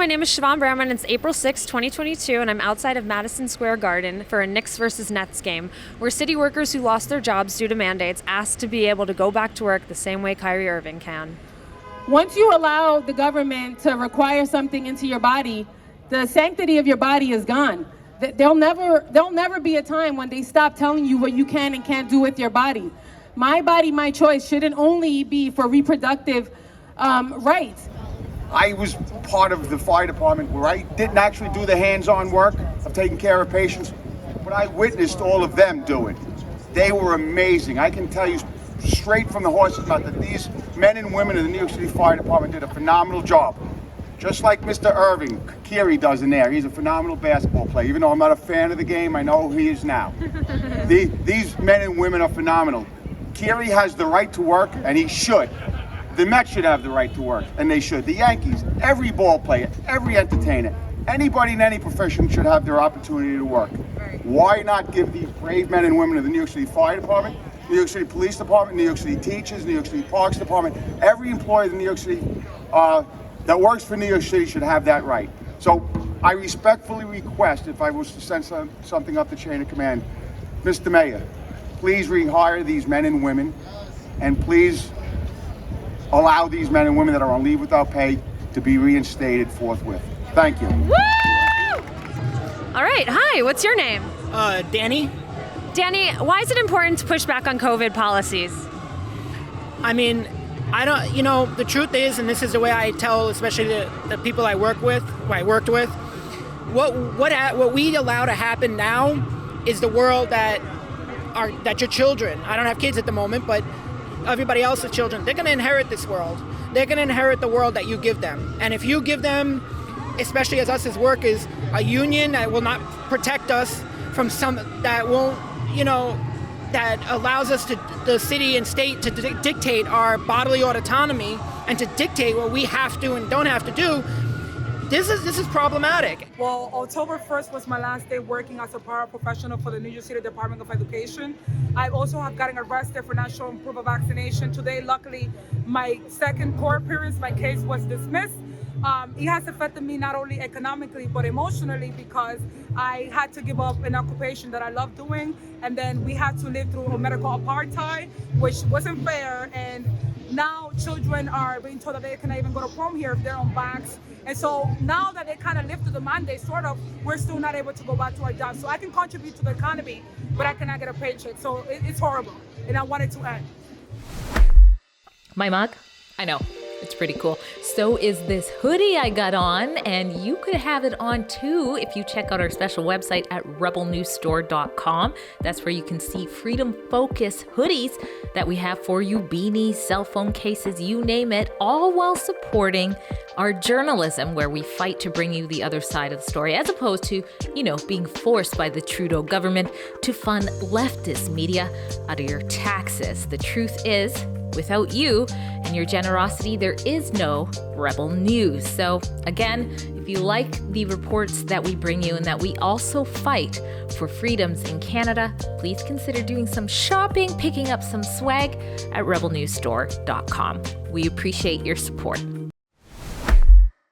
my name is Siobhan Brown, and it's April 6, 2022, and I'm outside of Madison Square Garden for a Knicks versus Nets game, where city workers who lost their jobs due to mandates asked to be able to go back to work the same way Kyrie Irving can. Once you allow the government to require something into your body, the sanctity of your body is gone. There'll never be a time when they stop telling you what you can and can't do with your body. My body, my choice shouldn't only be for reproductive rights. I was part of the fire department where I didn't actually do the hands-on work of taking care of patients, but I witnessed all of them do it. They were amazing. I can tell you straight from the horse's mouth that these men and women in the New York City Fire Department did a phenomenal job. Just like Mr. Irving, Kyrie does in there. He's a phenomenal basketball player. Even though I'm not a fan of the game, I know who he is now. These men and women are phenomenal. Kyrie has the right to work, and he should. The Mets should have the right to work, and they should. The Yankees, every ball player, every entertainer, anybody in any profession should have their opportunity to work. Why not give these brave men and women of the New York City Fire Department, New York City Police Department, New York City teachers, New York City Parks Department, every employee of the New York City that works for New York City should have that right. So I respectfully request, if I was to send something up the chain of command, Mr. Mayor, please rehire these men and women, and please allow these men and women that are on leave without pay to be reinstated forthwith. Thank you. Woo! All right, hi, what's your name? Danny. Danny, why is it important to push back on COVID policies? I mean, the truth is, and this is the way I tell, especially the people I worked with, what we allow to happen now is the world that your children, I don't have kids at the moment, but everybody else's children, they're going to inherit this world. They're going to inherit the world that you give them. And if you give them, especially as us as workers, a union that will not protect us from that won't, that allows us to, the city and state, to dictate our bodily autonomy and to dictate what we have to and don't have to do, this is problematic. Well, October 1st was my last day working as a paraprofessional for the New York City Department of Education. I also have gotten arrested for not showing proof of vaccination. Today, luckily, my second court appearance, my case was dismissed. It has affected me not only economically, but emotionally, because I had to give up an occupation that I love doing. And then we had to live through a medical apartheid, which wasn't fair. And now children are being told that they cannot even go to prom here if they're on backs. And so now that they kind of lifted the mandate, we're still not able to go back to our jobs. So I can contribute to the economy, but I cannot get a paycheck. So it's horrible, and I want it to end. My mug? I know. It's pretty cool. So is this hoodie I got on, and you could have it on too if you check out our special website at rebelnewsstore.com. That's where you can see Freedom Focus hoodies that we have for you, beanies, cell phone cases, you name it, all while supporting our journalism, where we fight to bring you the other side of the story, as opposed to, being forced by the Trudeau government to fund leftist media out of your taxes. The truth is, without you and your generosity, there is no Rebel News. So again, if you like the reports that we bring you and that we also fight for freedoms in Canada, please consider doing some shopping, picking up some swag at rebelnewsstore.com. We appreciate your support.